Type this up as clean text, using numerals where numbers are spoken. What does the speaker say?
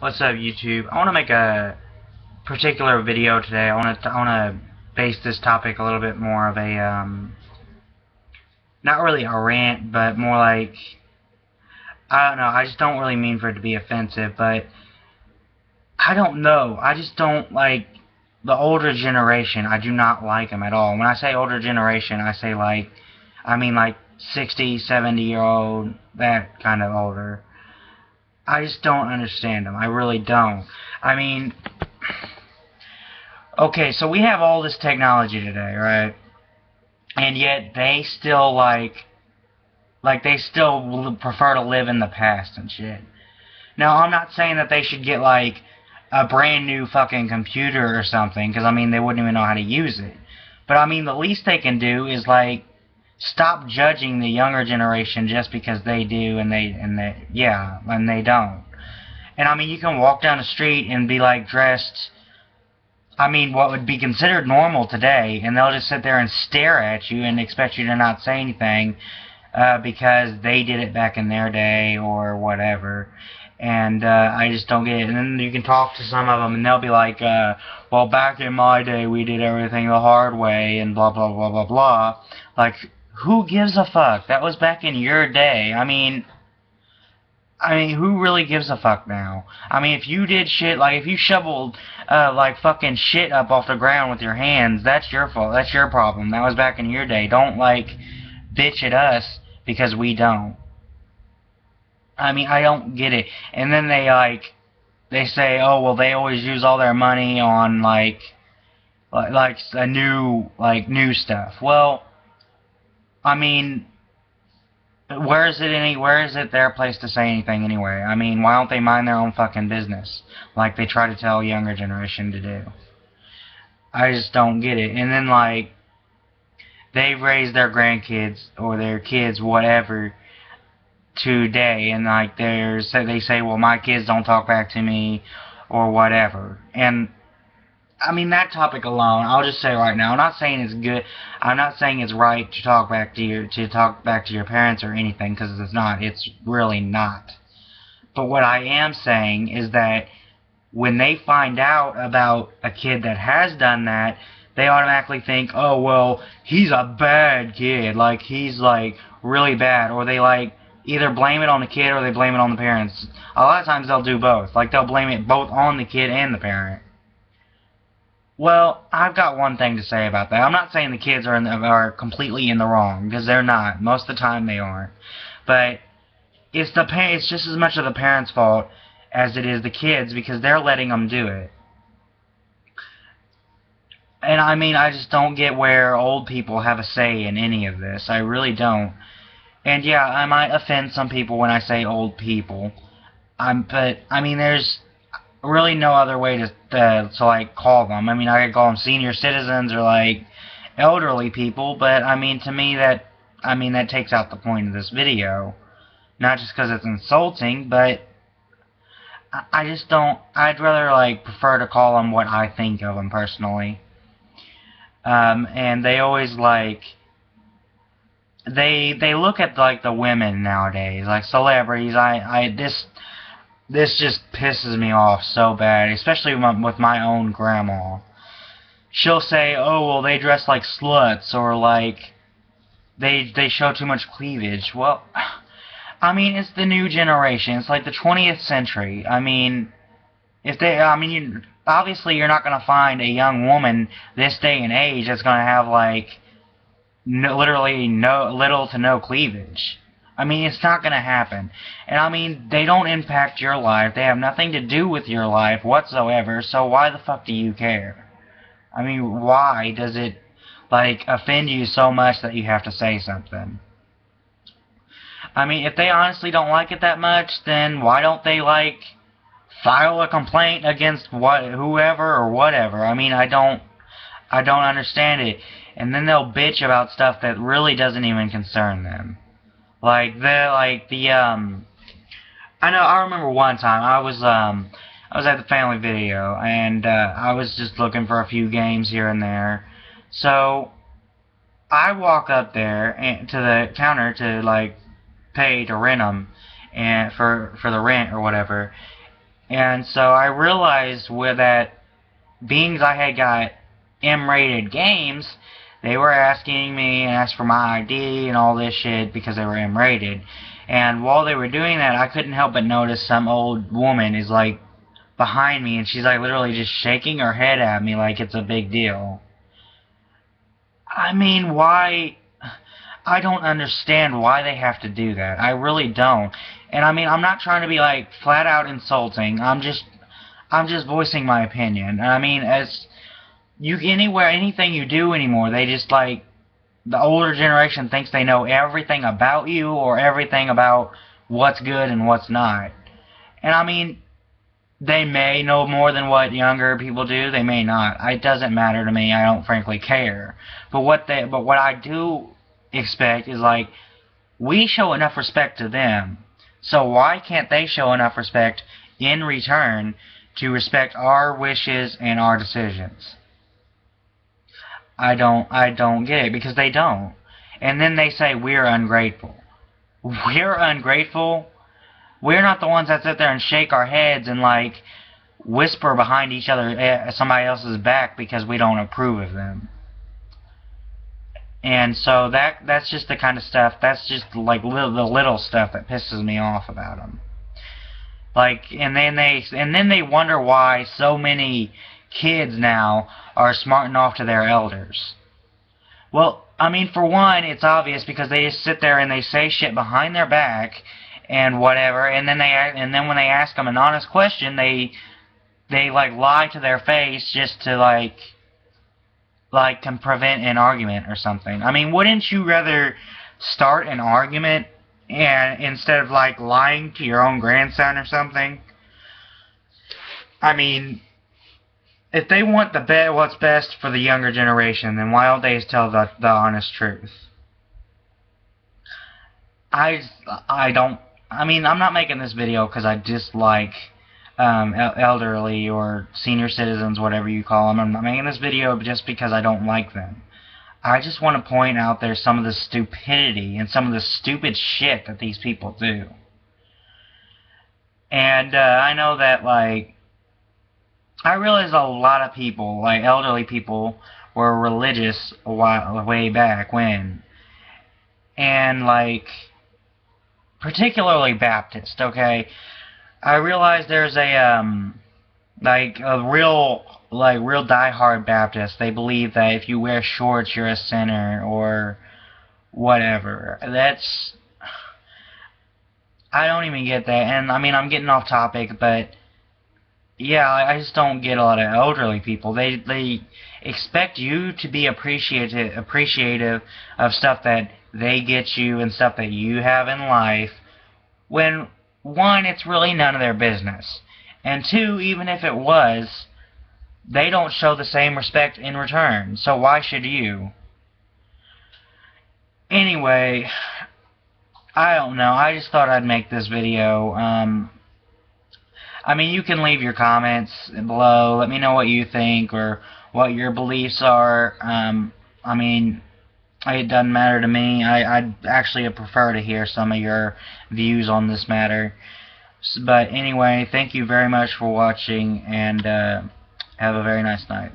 What's up, YouTube? I want to make a particular video today. I want to base this topic a little bit more of a not really a rant, but more like, I don't know. I just don't really mean for it to be offensive, but I don't know. I just don't like the older generation. I do not like them at all. When I say older generation, I mean like 60, 70-year-old, that kind of older. I just don't understand them. I really don't. I mean, okay, so we have all this technology today, right? And yet they still they still prefer to live in the past and shit. Now, I'm not saying that they should get like a brand new fucking computer or something, because I mean they wouldn't even know how to use it. But I mean the least they can do is like stop judging the younger generation just because they do and they don't. And I mean you can walk down the street and be like dressed, I mean, what would be considered normal today, and they'll just sit there and stare at you and expect you to not say anything because they did it back in their day or whatever. And I just don't get it. And then you can talk to some of them, and they'll be like, well, back in my day, we did everything the hard way, and blah, blah, blah, blah, blah. Like, who gives a fuck? That was back in your day. I mean, who really gives a fuck now? I mean, if you did shit, like, if you shoveled, like, fucking shit up off the ground with your hands, that's your fault. That's your problem. That was back in your day. Don't, like, bitch at us because we don't. I mean, I don't get it. And then they say, oh, well, they always use all their money on, new stuff. Well, I mean, where is it their place to say anything anyway? I mean, why don't they mind their own fucking business like they try to tell younger generation to do? I just don't get it. And then like they raise their grandkids or their kids whatever today, and like they say, well, my kids don't talk back to me or whatever. And I mean, that topic alone, I'll just say right now, I'm not saying it's good. I'm not saying it's right to talk back to your parents or anything, because it's not. It's really not. But what I am saying is that when they find out about a kid that has done that, they automatically think, oh, well, he's a bad kid. Like, he's, like, really bad. Or they, like, either blame it on the kid or they blame it on the parents. A lot of times they'll do both. Like, they'll blame it both on the kid and the parent. Well, I've got one thing to say about that. I'm not saying the kids are completely in the wrong, because they're not. Most of the time they aren't. But it's just as much of the parents' fault as it is the kids, because they're letting them do it. And I mean, I just don't get where old people have a say in any of this. I really don't. And yeah, I might offend some people when I say old people. But I mean, there's really no other way to like call them. I mean, I could call them senior citizens or like elderly people, but I mean, to me that takes out the point of this video. Not just because it's insulting, but I just don't. I'd rather like prefer to call them what I think of them personally. And they always like they look at like the women nowadays, like celebrities. This just pisses me off so bad, especially with my own grandma. She'll say, oh, well, they dress like sluts, or like they show too much cleavage. Well, I mean, it's the new generation. It's like the 20th century. I mean, obviously you're not going to find a young woman this day and age that's going to have like literally little to no cleavage. I mean, it's not going to happen. And I mean, they don't impact your life. They have nothing to do with your life whatsoever, so why the fuck do you care? I mean, why does it, like, offend you so much that you have to say something? I mean, if they honestly don't like it that much, then why don't they, like, file a complaint against whoever or whatever? I mean, I don't understand it. And then they'll bitch about stuff that really doesn't even concern them. I remember one time I was at the family video, and I was just looking for a few games here and there. So I walk up there and to the counter to like pay to rent them and for the rent or whatever. And so I realized with that, being I had got M-rated games, they were asking me and asked for my ID and all this shit because they were M-rated. And while they were doing that, I couldn't help but notice some old woman is like behind me, and she's like literally just shaking her head at me like it's a big deal. I mean, why? I don't understand why they have to do that. I really don't. And I mean, I'm not trying to be like flat out insulting. I'm just voicing my opinion. And I mean, as you anywhere, anything you do anymore, they just like the older generation thinks they know everything about you or everything about what's good and what's not. And I mean, they may know more than what younger people do. They may not. It doesn't matter to me. I don't frankly care. But what I do expect is like we show enough respect to them. So why can't they show enough respect in return to respect our wishes and our decisions? I don't get it, because they don't. And then they say we're ungrateful. We're ungrateful? We're not the ones that sit there and shake our heads and like whisper behind each other somebody else's back because we don't approve of them. And so that's just the kind of stuff, that's just like the little stuff that pisses me off about them. Like, and then they wonder why so many kids now are smarting off to their elders. Well, I mean, for one, it's obvious because they just sit there and they say shit behind their back and whatever, and then when they ask them an honest question, they like lie to their face just to like can prevent an argument or something. I mean, wouldn't you rather start an argument and instead of like lying to your own grandson or something? I mean, if they want what's best for the younger generation, then why don't they just tell the honest truth? I mean, I'm not making this video because I dislike elderly or senior citizens, whatever you call them. I'm not making this video just because I don't like them. I just want to point out there's some of the stupidity and some of the stupid shit that these people do. And I know that, like, I realize a lot of people, like elderly people, were religious way back when. And, like, particularly Baptist, okay? I realize there's a, like, a real diehard Baptist. They believe that if you wear shorts, you're a sinner, or whatever. That's... I don't even get that. And, I mean, I'm getting off topic, but... yeah, I just don't get a lot of elderly people. They expect you to be appreciative of stuff that they get you and stuff that you have in life, when, one, it's really none of their business. And two, even if it was, they don't show the same respect in return. So why should you? Anyway, I don't know. I just thought I'd make this video. I mean, you can leave your comments below. Let me know what you think or what your beliefs are. I mean, it doesn't matter to me. I'd actually prefer to hear some of your views on this matter. But anyway, thank you very much for watching, and have a very nice night.